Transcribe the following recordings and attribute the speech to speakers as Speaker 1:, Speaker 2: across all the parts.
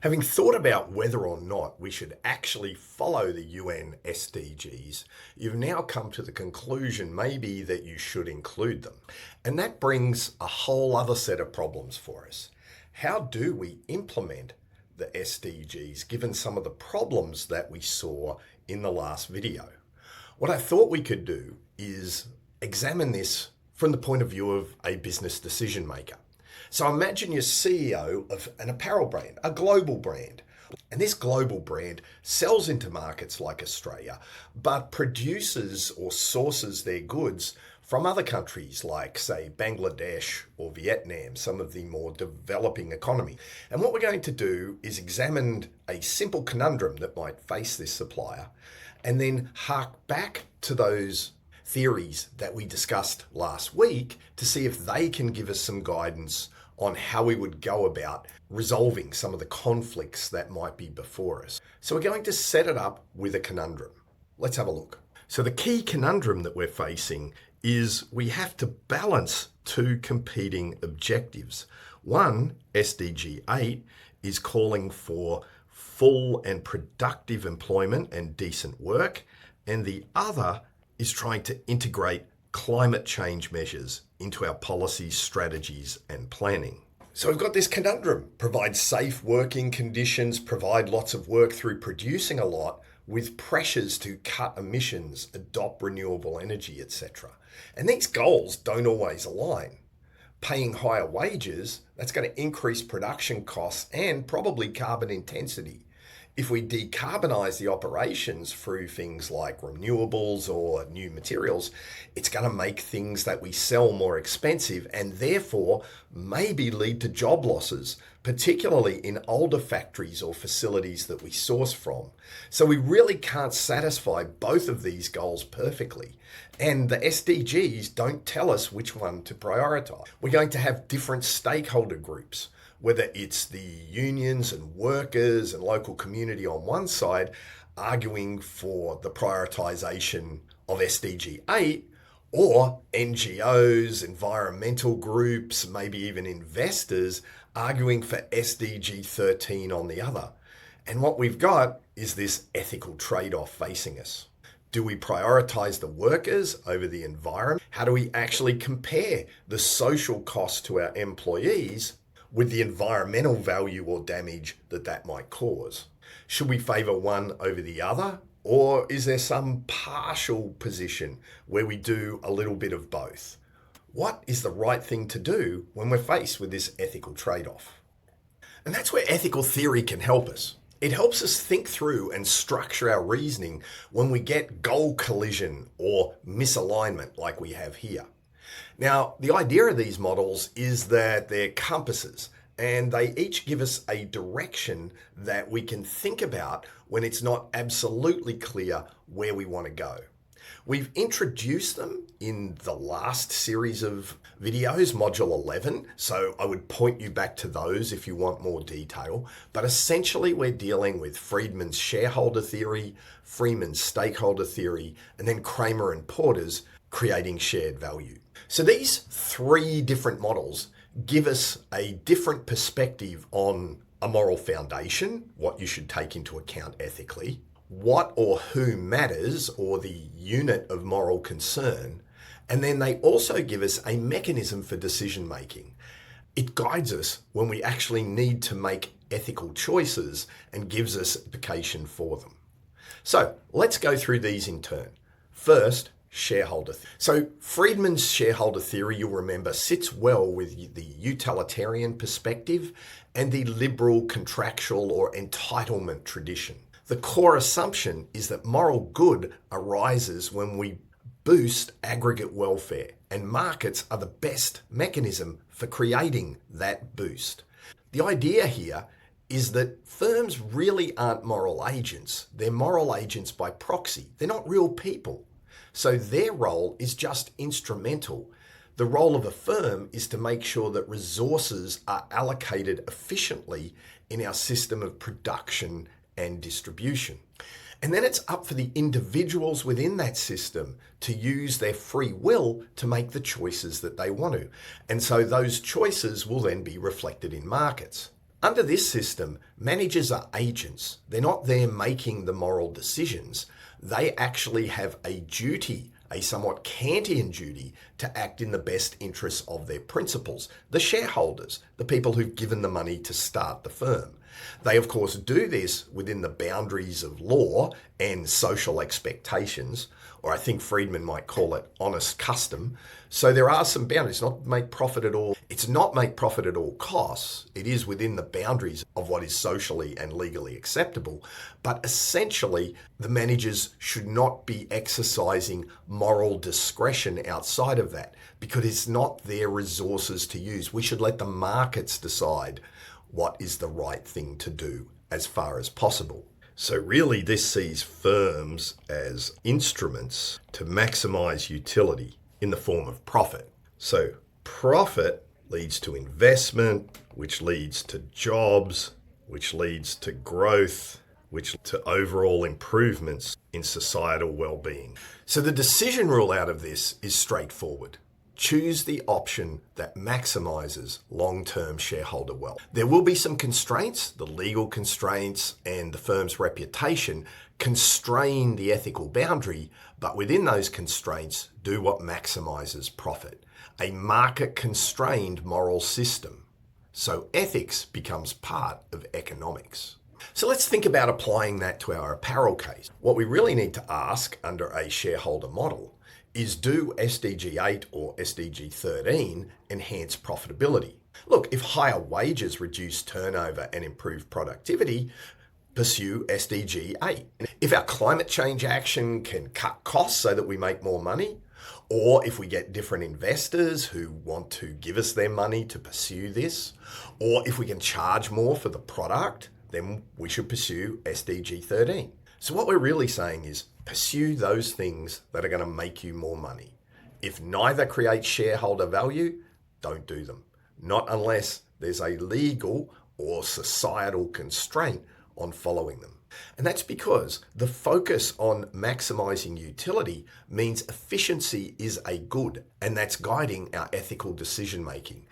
Speaker 1: Having thought about whether or not we should actually follow the UN SDGs, you've now come to the conclusion maybe that you should include them. And that brings a whole other set of problems for us. How do we implement the SDGs given some of the problems that we saw in the last video? What I thought we could do is examine this from the point of view of a business decision maker. So imagine you're CEO of an apparel brand, a global brand. And this global brand sells into markets like Australia, but produces or sources their goods from other countries like, say, Bangladesh or Vietnam, some of the more developing economy. And what we're going to do is examine a simple conundrum that might face this supplier and then hark back to those theories that we discussed last week to see if they can give us some guidance on how we would go about resolving some of the conflicts that might be before us. So we're going to set it up with a conundrum. Let's have a look. So the key conundrum that we're facing is we have to balance two competing objectives. One, SDG 8, is calling for full and productive employment and decent work, and the other is trying to integrate climate change measures into our policies, strategies, and planning. So we've got this conundrum: provide safe working conditions, provide lots of work through producing a lot, with pressures to cut emissions, adopt renewable energy, etc. And these goals don't always align. Paying higher wages, that's going to increase production costs and probably carbon intensity. If we decarbonize the operations through things like renewables or new materials, it's going to make things that we sell more expensive and therefore maybe lead to job losses, particularly in older factories or facilities that we source from. So we really can't satisfy both of these goals perfectly. And the SDGs don't tell us which one to prioritize. We're going to have different stakeholder groups, whether it's the unions and workers and local community on one side arguing for the prioritization of SDG 8, or NGOs, environmental groups, maybe even investors arguing for SDG 13 on the other. And what we've got is this ethical trade-off facing us. Do we prioritize the workers over the environment? How do we actually compare the social cost to our employees with the environmental value or damage that might cause? Should we favour one over the other? Or is there some partial position where we do a little bit of both? What is the right thing to do when we're faced with this ethical trade-off? And that's where ethical theory can help us. It helps us think through and structure our reasoning when we get goal collision or misalignment like we have here. Now, the idea of these models is that they're compasses, and they each give us a direction that we can think about when it's not absolutely clear where we want to go. We've introduced them in the last series of videos, Module 11, so I would point you back to those if you want more detail. But essentially, we're dealing with Friedman's Shareholder Theory, Freeman's Stakeholder Theory, and then Kramer and Porter's Creating Shared Value. So these three different models give us a different perspective on a moral foundation, what you should take into account ethically, what or who matters, or the unit of moral concern, and then they also give us a mechanism for decision making. It guides us when we actually need to make ethical choices and gives us application for them. So let's go through these in turn. First, shareholder. So Friedman's shareholder theory, you'll remember, sits well with the utilitarian perspective and the liberal contractual or entitlement tradition. The core assumption is that moral good arises when we boost aggregate welfare, and markets are the best mechanism for creating that boost. The idea here is that firms really aren't moral agents. They're moral agents by proxy. They're not real people. So their role is just instrumental. The role of a firm is to make sure that resources are allocated efficiently in our system of production and distribution. And then it's up for the individuals within that system to use their free will to make the choices that they want to. And so those choices will then be reflected in markets. Under this system, managers are agents. They're not there making the moral decisions. They actually have a duty, a somewhat Kantian duty, to act in the best interests of their principals, the shareholders, the people who've given the money to start the firm. They, of course, do this within the boundaries of law and social expectations, or I think Friedman might call it honest custom. So there are some boundaries. Not make profit at all. It's not make profit at all costs. It is within the boundaries of what is socially and legally acceptable. But essentially, the managers should not be exercising moral discretion outside of that, because it's not their resources to use. We should let the markets decide what is the right thing to do as far as possible. So really, this sees firms as instruments to maximize utility in the form of profit. So profit leads to investment, which leads to jobs, which leads to growth, which to overall improvements in societal well-being. So the decision rule out of this is straightforward. Choose the option that maximizes long-term shareholder wealth. There will be some constraints. The legal constraints and the firm's reputation constrain the ethical boundary, but within those constraints, do what maximizes profit. A market-constrained moral system. So ethics becomes part of economics. So let's think about applying that to our apparel case. What we really need to ask under a shareholder model is, do SDG 8 or SDG 13 enhance profitability? Look, if higher wages reduce turnover and improve productivity, pursue SDG 8. If our climate change action can cut costs so that we make more money, or if we get different investors who want to give us their money to pursue this, or if we can charge more for the product, then we should pursue SDG 13. So what we're really saying is, pursue those things that are going to make you more money. If neither creates shareholder value, don't do them. Not unless there's a legal or societal constraint on following them. And that's because the focus on maximizing utility means efficiency is a good, and that's guiding our ethical decision making.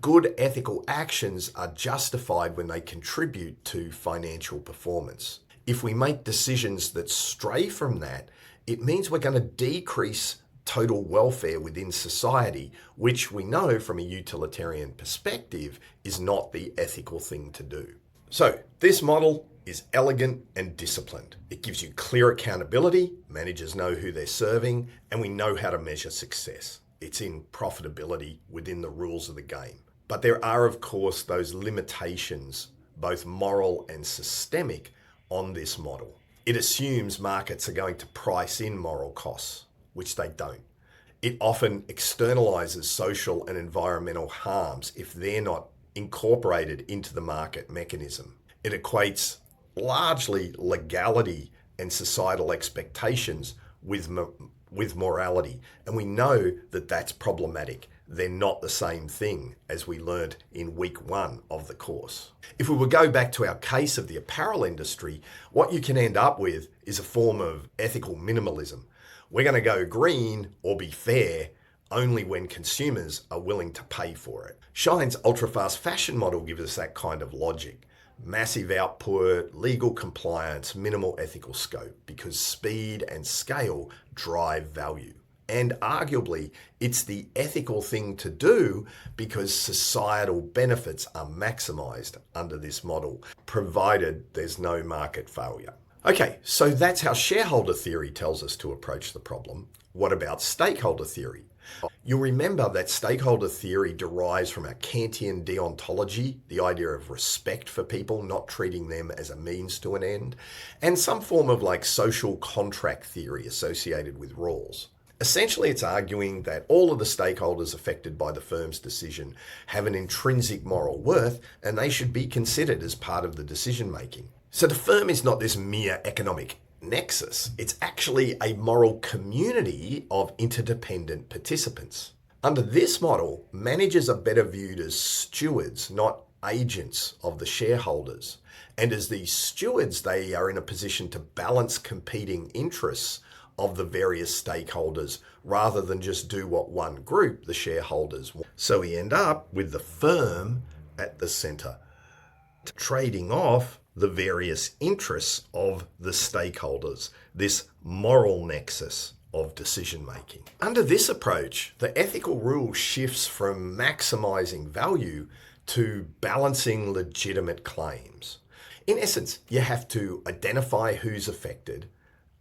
Speaker 1: Good ethical actions are justified when they contribute to financial performance. If we make decisions that stray from that, it means we're going to decrease total welfare within society, which we know from a utilitarian perspective is not the ethical thing to do. So this model is elegant and disciplined. It gives you clear accountability, managers know who they're serving, and we know how to measure success. It's in profitability within the rules of the game. But there are, of course, those limitations, both moral and systemic, on this model. It assumes markets are going to price in moral costs, which they don't. It often externalizes social and environmental harms if they're not incorporated into the market mechanism. It equates largely legality and societal expectations with morality. And we know that that's problematic. They're not the same thing, as we learned in week 1 of the course. If we would go back to our case of the apparel industry, what you can end up with is a form of ethical minimalism. We're going to go green or be fair only when consumers are willing to pay for it. Shine's ultra-fast fashion model gives us that kind of logic. Massive output, legal compliance, minimal ethical scope, because speed and scale drive value. And arguably, it's the ethical thing to do because societal benefits are maximized under this model, provided there's no market failure. Okay, so that's how shareholder theory tells us to approach the problem. What about stakeholder theory? You'll remember that stakeholder theory derives from our Kantian deontology, the idea of respect for people, not treating them as a means to an end, and some form of like social contract theory associated with roles. Essentially, it's arguing that all of the stakeholders affected by the firm's decision have an intrinsic moral worth and they should be considered as part of the decision making. So the firm is not this mere economic nexus, it's actually a moral community of interdependent participants. Under this model, managers are better viewed as stewards, not agents of the shareholders. And as these stewards, they are in a position to balance competing interests of the various stakeholders rather than just do what one group, the shareholders, want. So we end up with the firm at the center. trading off the various interests of the stakeholders, this moral nexus of decision making. Under this approach, the ethical rule shifts from maximizing value to balancing legitimate claims. In essence, you have to identify who's affected,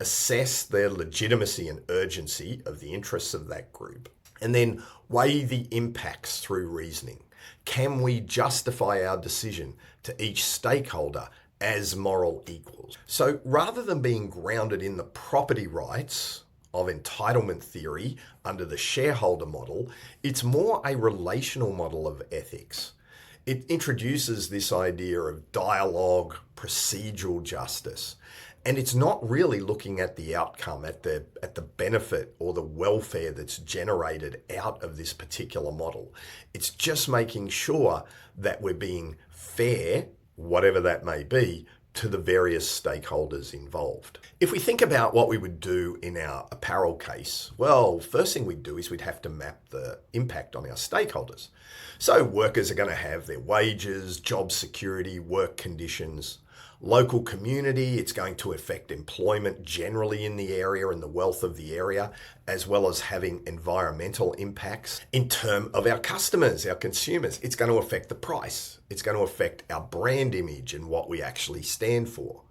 Speaker 1: assess their legitimacy and urgency of the interests of that group, and then weigh the impacts through reasoning. Can we justify our decision to each stakeholder as moral equals? So rather than being grounded in the property rights of entitlement theory under the shareholder model, it's more a relational model of ethics. It introduces this idea of dialogue, procedural justice, and it's not really looking at the outcome, at the benefit or the welfare that's generated out of this particular model. It's just making sure that we're being fair, whatever that may be, to the various stakeholders involved. If we think about what we would do in our apparel case, well, first thing we'd do is we'd have to map the impact on our stakeholders. So workers are going to have their wages, job security, work conditions. Local community, it's going to affect employment generally in the area and the wealth of the area, as well as having environmental impacts. In terms of our customers, our consumers, it's going to affect the price. It's going to affect our brand image and what we actually stand for.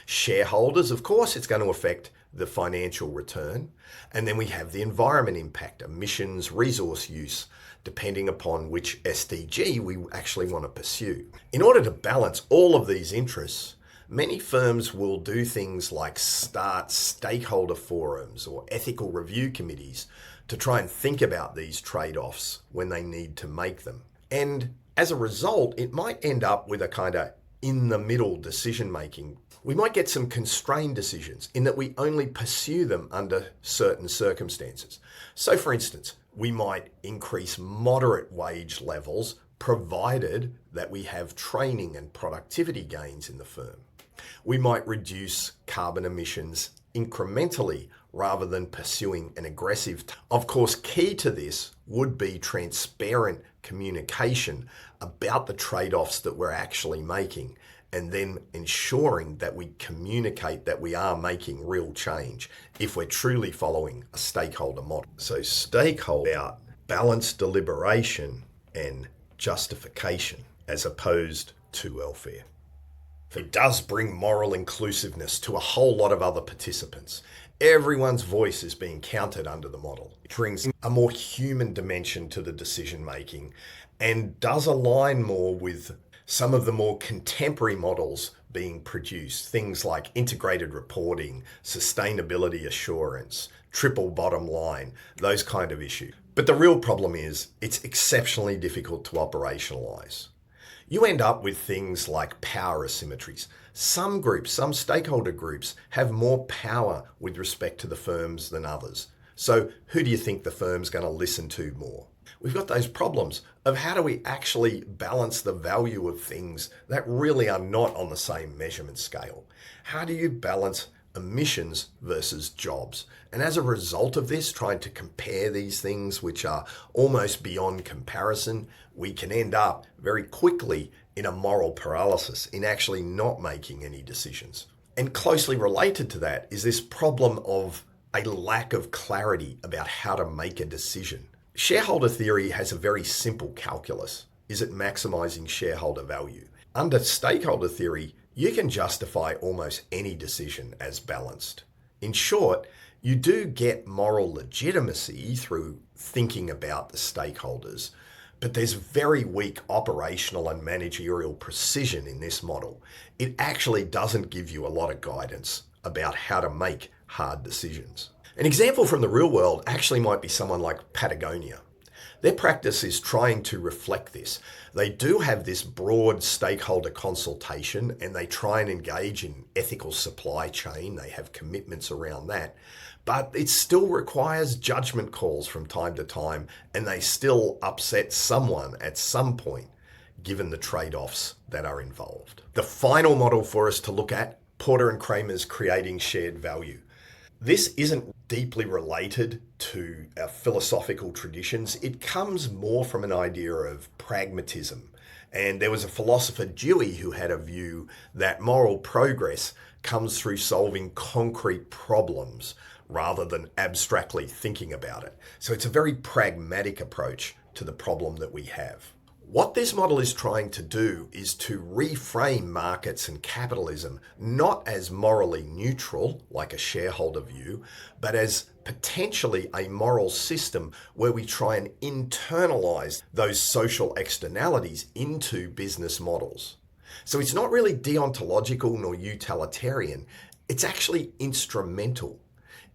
Speaker 1: Shareholders, of course, it's going to affect the financial return. And then we have the environment impact, emissions, resource use, depending upon which SDG we actually want to pursue. In order to balance all of these interests, many firms will do things like start stakeholder forums or ethical review committees to try and think about these trade-offs when they need to make them. And as a result, it might end up with a kind of in-the-middle decision-making. We might get some constrained decisions in that we only pursue them under certain circumstances. So for instance, we might increase moderate wage levels provided that we have training and productivity gains in the firm. We might reduce carbon emissions incrementally rather than pursuing an aggressive. Of course, key to this would be transparent communication about the trade-offs that we're actually making, and then ensuring that we communicate that we are making real change if we're truly following a stakeholder model. So stakeholder, balanced deliberation and justification as opposed to welfare. It does bring moral inclusiveness to a whole lot of other participants. Everyone's voice is being counted under the model. It brings a more human dimension to the decision making and does align more with some of the more contemporary models being produced, things like integrated reporting, sustainability assurance, triple bottom line, those kind of issues. But the real problem is it's exceptionally difficult to operationalize. You end up with things like power asymmetries. Some groups, some stakeholder groups have more power with respect to the firms than others. So who do you think the firm's going to listen to more? We've got those problems of how do we actually balance the value of things that really are not on the same measurement scale? How do you balance emissions versus jobs? And as a result of this, trying to compare these things which are almost beyond comparison, we can end up very quickly in a moral paralysis, in actually not making any decisions. And closely related to that is this problem of a lack of clarity about how to make a decision. Shareholder theory has a very simple calculus. Is it maximizing shareholder value? Under stakeholder theory, you can justify almost any decision as balanced. In short, you do get moral legitimacy through thinking about the stakeholders, but there's very weak operational and managerial precision in this model. It actually doesn't give you a lot of guidance about how to make hard decisions. An example from the real world actually might be someone like Patagonia. Their practice is trying to reflect this. They do have this broad stakeholder consultation and they try and engage in ethical supply chain. They have commitments around that, but it still requires judgment calls from time to time, and they still upset someone at some point, given the trade-offs that are involved. The final model for us to look at, Porter and Kramer's creating shared value. This isn't deeply related to our philosophical traditions. It comes more from an idea of pragmatism And there was a philosopher, Dewey, who had a view that moral progress comes through solving concrete problems rather than abstractly thinking about it. So it's a very pragmatic approach to the problem that we have. What this model is trying to do is to reframe markets and capitalism not as morally neutral, like a shareholder view, but as potentially a moral system where we try and internalize those social externalities into business models. So it's not really deontological nor utilitarian, it's actually instrumental.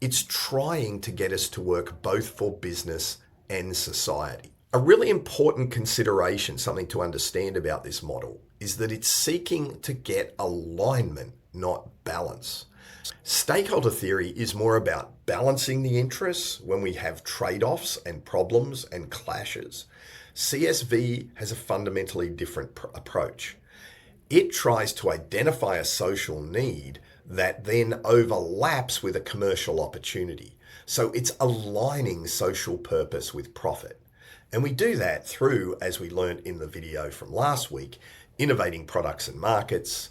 Speaker 1: It's trying to get us to work both for business and society. A really important consideration, something to understand about this model, is that it's seeking to get alignment, not balance. Stakeholder theory is more about balancing the interests when we have trade-offs and problems and clashes. CSV has a fundamentally different approach. It tries to identify a social need that then overlaps with a commercial opportunity. So it's aligning social purpose with profit. And we do that through, as we learned in the video from last week, innovating products and markets,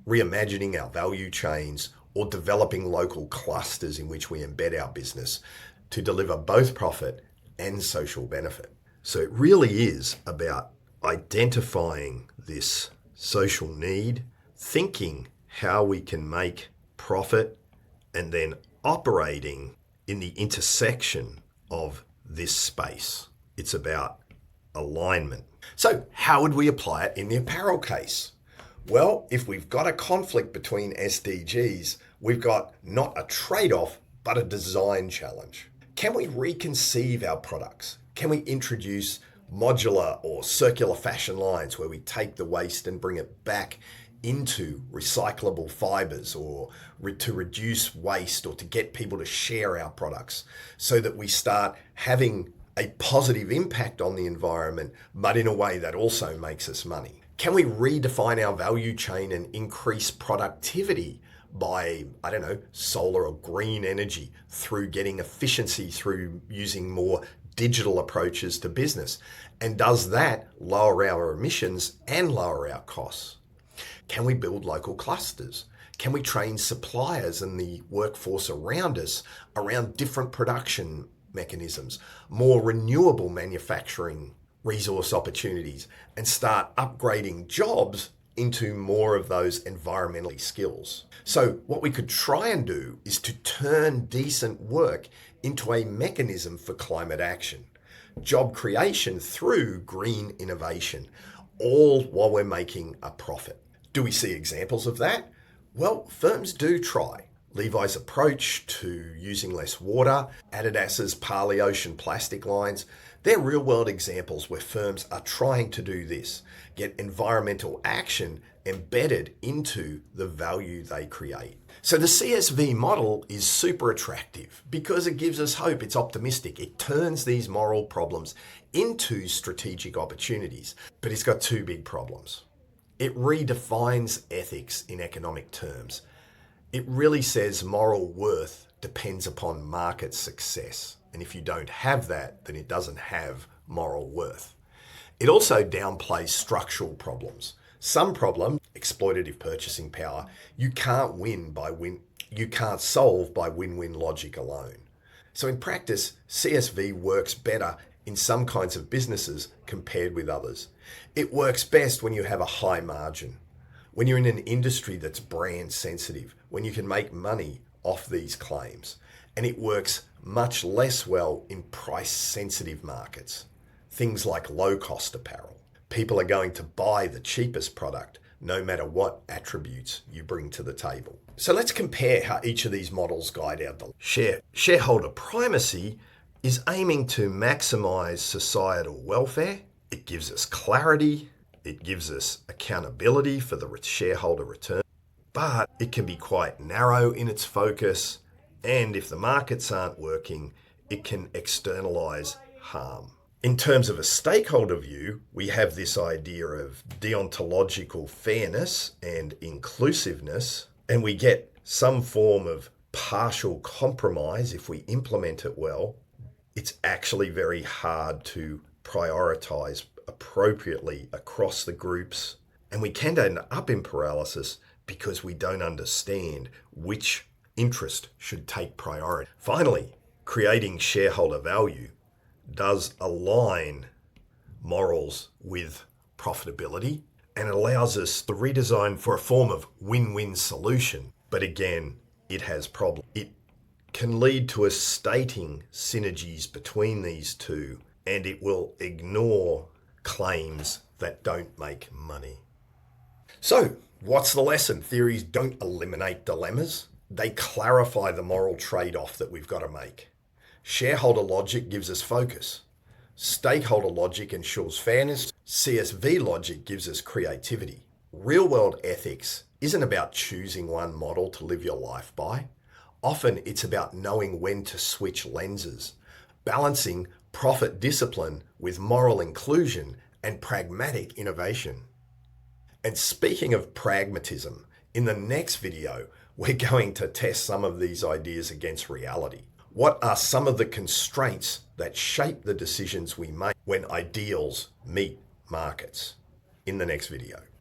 Speaker 1: reimagining our value chains, or developing local clusters in which we embed our business to deliver both profit and social benefit. So it really is about identifying this social need, thinking how we can make profit, and then operating in the intersection of this space. It's about alignment. So how would we apply it in the apparel case? Well, if we've got a conflict between SDGs, we've got not a trade-off, but a design challenge. Can we reconceive our products? Can we introduce modular or circular fashion lines where we take the waste and bring it back into recyclable fibers, or to reduce waste, or to get people to share our products so that we start having a positive impact on the environment, but in a way that also makes us money? Can we redefine our value chain and increase productivity by, solar or green energy, through getting efficiency through using more digital approaches to business? And does that lower our emissions and lower our costs? Can we build local clusters? Can we train suppliers and the workforce around us around different production mechanisms, more renewable manufacturing resource opportunities, and start upgrading jobs into more of those environmental skills? So what we could try and do is to turn decent work into a mechanism for climate action, job creation through green innovation, all while we're making a profit. Do we see examples of that? Well, firms do try. Levi's approach to using less water, Adidas's Paleocean plastic lines, they're real-world examples where firms are trying to do this, get environmental action embedded into the value they create. So the CSV model is super attractive because it gives us hope, it's optimistic, it turns these moral problems into strategic opportunities. But it's got two big problems. It redefines ethics in economic terms. It really says moral worth depends upon market success. And if you don't have that, then it doesn't have moral worth. It also downplays structural problems. Some problems, exploitative purchasing power, you can't solve by win-win logic alone. So in practice, CSV works better in some kinds of businesses compared with others. It works best when you have a high margin, when you're in an industry that's brand sensitive, when you can make money off these claims. And it works much less well in price sensitive markets, things like low cost apparel. People are going to buy the cheapest product no matter what attributes you bring to the table. So let's compare how each of these models guide our shareholder primacy is aiming to maximize societal welfare. It gives us clarity. It gives us accountability for the shareholder return, but it can be quite narrow in its focus. And if the markets aren't working, it can externalize harm. In terms of a stakeholder view, we have this idea of deontological fairness and inclusiveness, and we get some form of partial compromise if we implement it well. It's actually very hard to prioritize appropriately across the groups, and we can end up in paralysis because we don't understand which interest should take priority. Finally, creating shareholder value does align morals with profitability, and it allows us to redesign for a form of win-win solution. But again, it has problems. It can lead to us stating synergies between these two, and it will ignore claims that don't make money. So, what's the lesson? Theories don't eliminate dilemmas. They clarify the moral trade-off that we've got to make. Shareholder logic gives us focus. Stakeholder logic ensures fairness. CSV logic gives us creativity. Real-world ethics isn't about choosing one model to live your life by. Often it's about knowing when to switch lenses, balancing profit discipline with moral inclusion and pragmatic innovation. And speaking of pragmatism, in the next video, we're going to test some of these ideas against reality. What are some of the constraints that shape the decisions we make when ideals meet markets? In the next video.